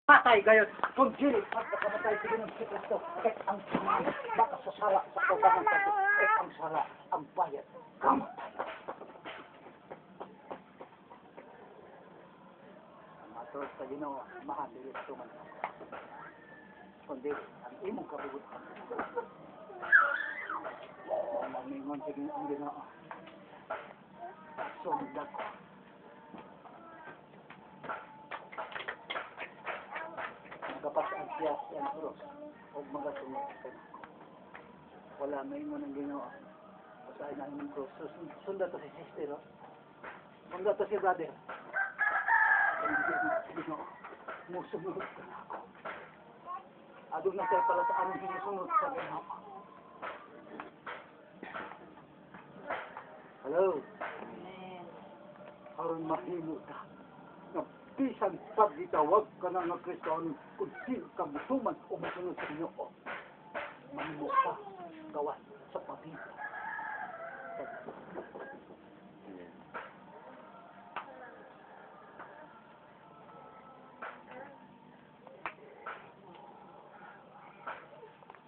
Patay gayon, kung dili pagkakamatay sa Ginoong Kristo, kahit ang sala, baka sa sala sa kaubangan sa Diyos, kahit ang sala, ang bayad, kamatay. Ang matros sa Ginoo, mahadili sa tuman. Kundi, ang imong kabubutan. Mamingon sa Ginoo, sundag ko. Kapag siya ang cross o magasunod ka na. Wala may mo ng Ginoo. Basta na yung cross. Sunda to si sister, oh. Sunda to si brother. Ginoo, musunod ka na ako. Adong na tayo para sa aming sinusunod sa Ginoo. Hello. Aron mahimo ka. Bisan pagitawag ka na ng Kristiyano kung sino ka musuman o musunod sa Ginoo. Mahimo ka gawan sa pamilya.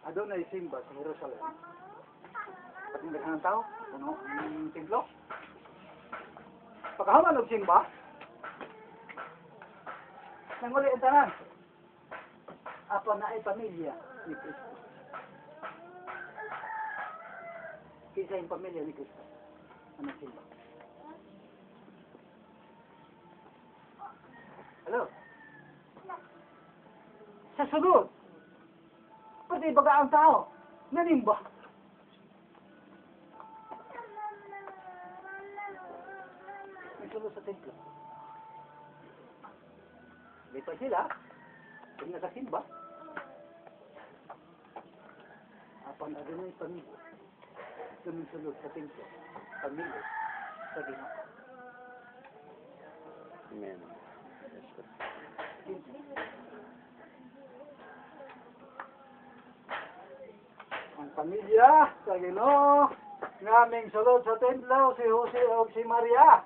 Adon na isimba sa Jerusalem. At yung daghang tao, ang templo. Pagkahaman ng simba, nang uli ang tanan, apa na ay pamilya ni Kristo. Kisa yung pamilya ni Kristo. Anong simba? Hello? Sa sunod, pati baga ang tao, nanimba. May sunod sa templo. Lipat sila, kung nakasimba, apang adonoy pamilya, sumunod sa templo, pamilya, sa Ginoo. Amen. Ang pamilya sa Ginoo, naming sulod sa templo, si Jose o si Maria.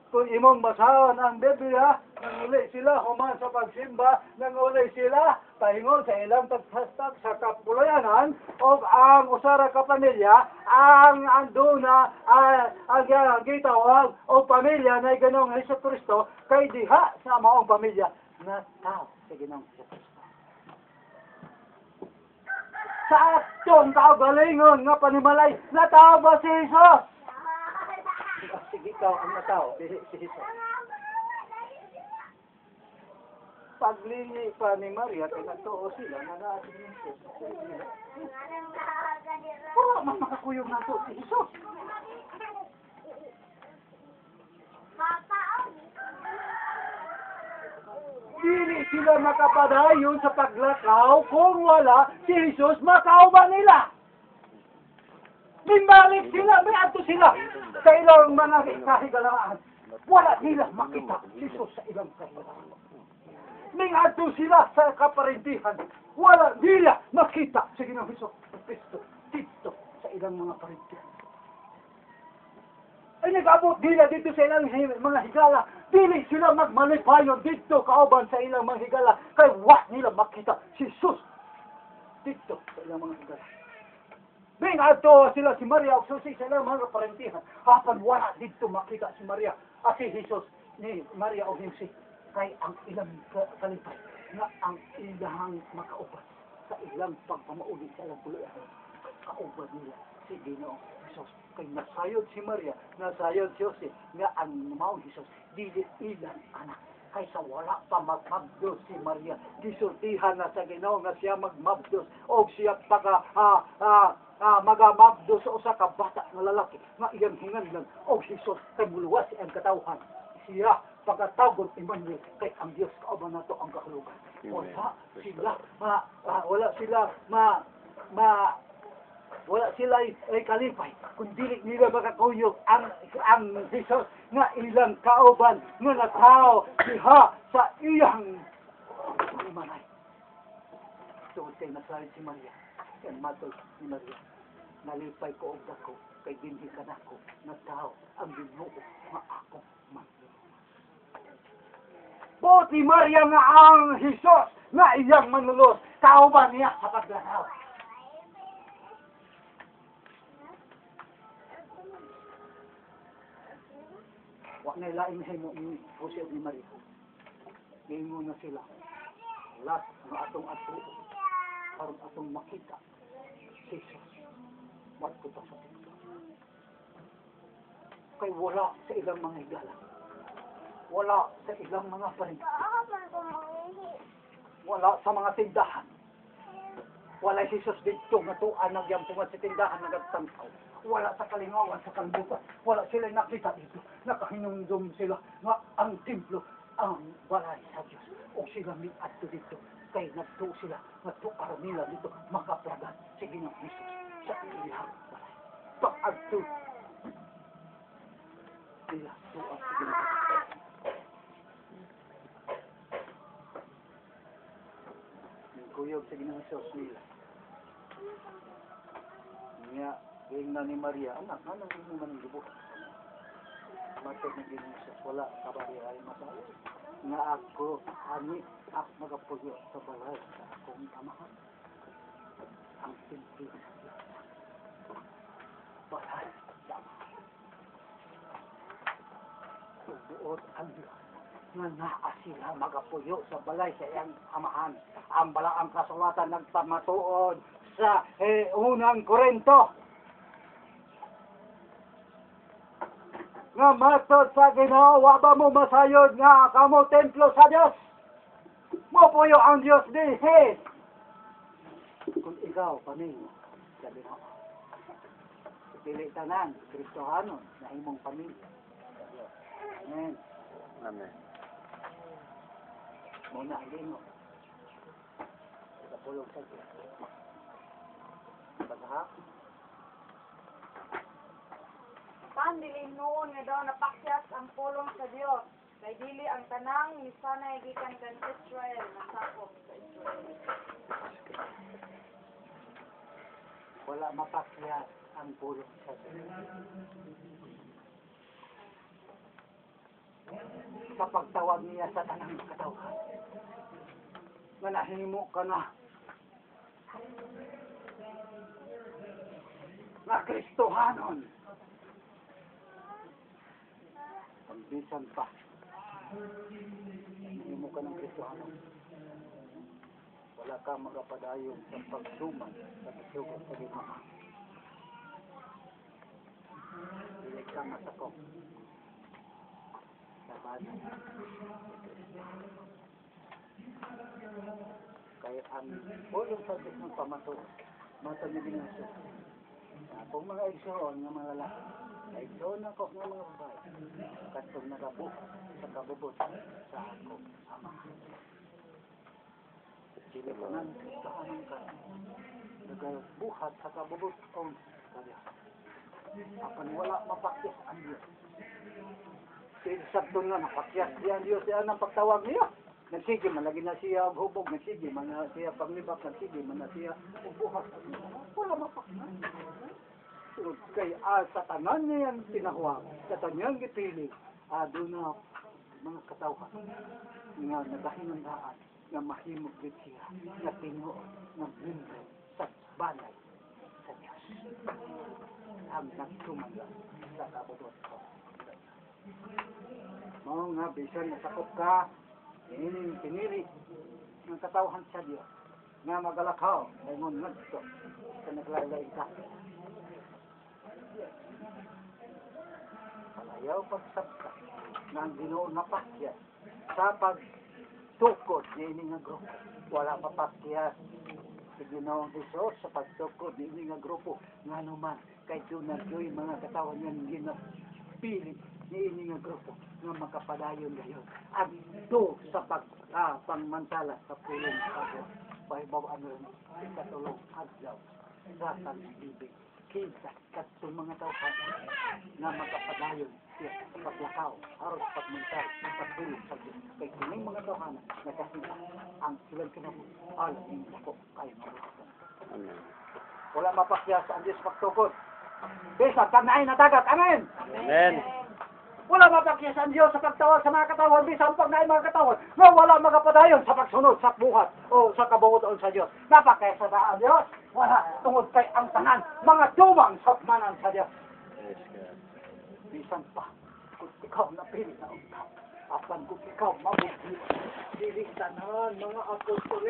Kung imong basahan ang Biblia, nanguli sila human sa pagsimba, nanguli sila pahingon sa ilang pagsastak sa kapuluyanan o ang usara ka pamilya, ang anduna, ang gitawag o pamilya na Ginoong Jesucristo kay diha sa maong pamilya na tao sa Ginoong Jesucristo. Sa atong kaugalingon nga panimalay, na tao ba si Jesus? Sige ikaw ang natao, si Jesus. Paglingi pa ni Maria, pinagtoo sila na naasin ni Jesus. Puro mas makakuyog na to si Jesus. Dili sila makapadayon sa paglakaw kung wala si Jesus, makauban nila. Mimbalik sila, may ato sila sa ilang mga kahigalaan. Wala nila makita Jesus sa ilang kahigalaan. May ato sila sa kaparintihan. Wala nila makita sa Ginoong Jesucristo dito sa ilang mga parintihan. Ay nag-abot nila dito sa ilang mga higala. Dili sila magmalipayon dito kauban sa ilang mga higala. Kaya wala nila makita Jesus dito sa ilang mga higala. May ato sila si Maria o Susi sa ilang mga parentihan. Hapan wala dito makita si Maria at si Jesus ni Maria o Jose. Kay ang ilang kalipay na ang ilang makauban sa ilang pagpamauli sa ilang puluyan. Kauban nila si Ginoong Jesus. Kay nasayod si Maria, nasayod si Jose, nga ang maong Jesus, dili ilang anak. Kaysa wala pa magmabdos si Maria. Gisultihan na sa Ginoo nga siya magmabdos o siya magamabdos sa usa ka bata nga lalaki nga iyang hinganlan o Jesus kay muluwas ang katawhan. Siya pagkatawgon Emmanuel kay ang Dios kauban nato ang kahulugan. Wala sila ay kalipay kung dili nila makakuyog ang Jesus nga ilang kauban nga natawo diha sa iyang imanay. Tungod kay nasalit si Maria, yan matol ni Maria, nalipay ko og dako kay dinhi kanako na tao ang Ginoo nga ako man. Suot ni Maria nga ang Hesus nga iyang manlulos. Kauban niya sa paglangaw. Wa na ilaing himo ni Jose ni Maria. Ingon na sila. Lahat ng atong ato karon atong makita. Jesus. Wat ko ta sa tingko. Kay wala sa ilang mga higala. Wala sa ilang mga parin. Wala sa mga tindahan. Wala si Jesus dito nga tuan nagyampungan sa tindahan nagagtangkaw. Wala sa kalingawan sa kalbukan. Wala sila nakita dito. Nakahinumdum sila nga ang templo ang balay sa Diyos. O sila miadto dito. Kay nagtuo sila. Nagtuar nila dito. Makaplagan si Ginoong Jesus sa ilihang balay. Paadto. Sila tuwa si Ginoong Jesus. Kuyog sa Ginoong Jesus nila. Niya, na ni Maria, anak, anong hindi mo man lubos? Matod na Ginoong Jesus, wala kabarihay masayo. Nga ako, ani, ako magapuyo sa balay sa akong amahan. Ang simple sa Diyos. Balay sa amahan. Subuot ang Diyos. Nga naa sila magapuyo sa balay sa iyang amahan. Ang balaang kasulatan nagpamatuod sa unang Korinto. Nga matod sa Ginoo, wa ba mo masayod nga kamo templo sa Dios? Mopuyo ang Dios dihi. Kung ikaw paning sa Ginoo. Pili tanan Kristohanon na imong pamilya. Amen. Amen. Muna ang Ginoo. Sa pulong sa Dios. Pagha Pandilin noon nga daw napakyas ang pulong sa Dios. Kay dili ang tanang misanay gikan kan Israel nasakop sa Israel. wala mapakyat ang pulong sa Diyos. Sa pagtawag niya sa tanang katawan, nga nahimo ka na na Kristohanon. Pagbisan pa, nahimo ka ng Kristohanon. Wala ka magapadayon sa pagsuman sa pagsugot sa limang. Dili ka masakop sa banay. Kaya ang pulong sa Diyos ng pamatuon, matag na binasya. Kung mga igsoon nga mga lalaki, na igsoon ako ng mga babae, katong nagabuhat sa kabubot sa akong ama. Sila ka ng Kristohanon ka, nagabuhat sa kabubot o sa Diyos. Apan wala mapakyas ang Diyos. Sabto nga napakyas siya ang Diyos siya ng pagtawag niya. Nagsige man lagi na siya hubog, nagsige man na siya panglibak, nagsige man na siya ubuhat. Wala mapakyas. So, kay sa tanan niya yung tinahuwag, sa tanan gipili, doon na mga katawhan nga nagahinandaan nga mahimog din siya, nga tinuod, nga bimbre sa banay sa Diyos. Ang nagsumanda sa kabubot ko. Mga nga, bisan nasakop ka, ining pinili ng katawhan sa Diyos, nga magalakaw, ay mo nagto, sa naglalay ka. Ayaw pagsabta na ang Ginoo napakyas sa pagtukod ni ining nga grupo. Wala mapakyas si Ginoong Hesus sa pagtukod ni ining nga grupo. Nga naman, kay doon mga katawan niyang ginapili ni ining nga grupo nga makapadayon gayon. At ito sa pangmantala sa pulong sa Diyos. Pahibawaan rin ikatulong adlaw sa pag-ibig. Kinsa katong mga tawhan na makapadayon siya sa paglakaw aron sa pagmental sa pagtulong sa Diyos. Kay kining mga tawhan nakasita ang silang kinabuhi alam ng ako kayo mabuhay. Amen. Wala mapakyas ang Diyos pagtukod. Bisa, kanain na tagat. Amen! Amen. Wala mapakya sa Diyos sa pagtawag sa mga katawan, bisan pag na mga katawan, nga wala magapadayon sa pagsunod sa buhat o sa kabuoton sa Diyos. Napakya sa daan Diyos. Wala, tungod kay ang tanan, mga tumang sakmanan sa Diyos. Bisan pa, kung ikaw napili na unta, apan kung ikaw mabuti, dili tanan mga apostol